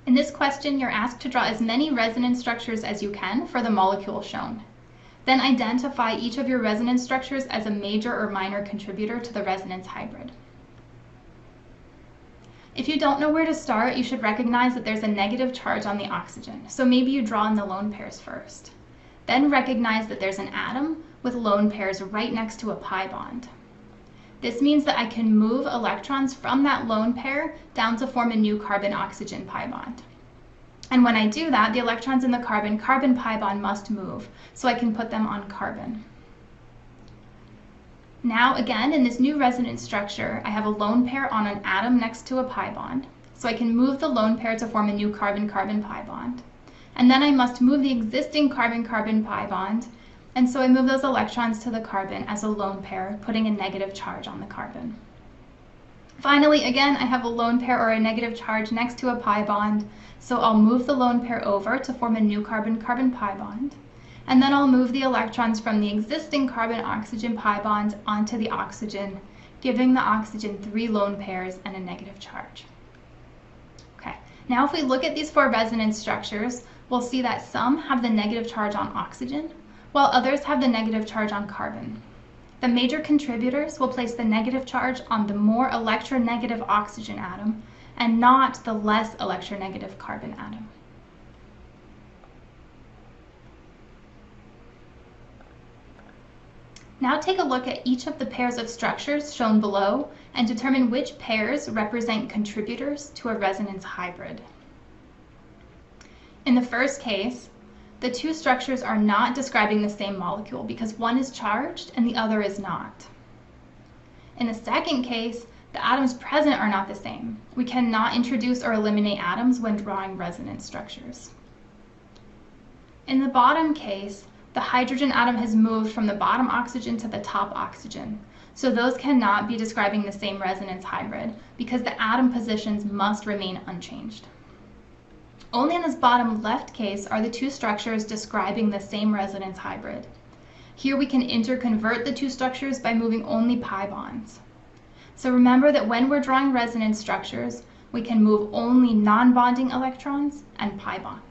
In this question, you're asked to draw as many resonance structures as you can for the molecule shown. Then identify each of your resonance structures as a major or minor contributor to the resonance hybrid. If you don't know where to start, you should recognize that there's a negative charge on the oxygen, so maybe you draw in the lone pairs first. Then recognize that there's an atom with lone pairs right next to a pi bond. This means that I can move electrons from that lone pair down to form a new carbon-oxygen pi bond. And when I do that, the electrons in the carbon-carbon pi bond must move, so I can put them on carbon. Now again, in this new resonance structure, I have a lone pair on an atom next to a pi bond, so I can move the lone pair to form a new carbon-carbon pi bond. And then I must move the existing carbon-carbon pi bond, and so I move those electrons to the carbon as a lone pair, putting a negative charge on the carbon. Finally, again, I have a lone pair or a negative charge next to a pi bond, so I'll move the lone pair over to form a new carbon-carbon pi bond, and then I'll move the electrons from the existing carbon-oxygen pi bond onto the oxygen, giving the oxygen 3 lone pairs and a negative charge. Okay, now if we look at these 4 resonance structures, we'll see that some have the negative charge on oxygen, while others have the negative charge on carbon. The major contributors will place the negative charge on the more electronegative oxygen atom and not the less electronegative carbon atom. Now take a look at each of the pairs of structures shown below and determine which pairs represent contributors to a resonance hybrid. In the first case, the 2 structures are not describing the same molecule because one is charged and the other is not. In the second case, the atoms present are not the same. We cannot introduce or eliminate atoms when drawing resonance structures. In the bottom case, the hydrogen atom has moved from the bottom oxygen to the top oxygen, so those cannot be describing the same resonance hybrid because the atom positions must remain unchanged. Only in this bottom left case are the 2 structures describing the same resonance hybrid. Here we can interconvert the 2 structures by moving only pi bonds. So remember that when we're drawing resonance structures, we can move only non-bonding electrons and pi bonds.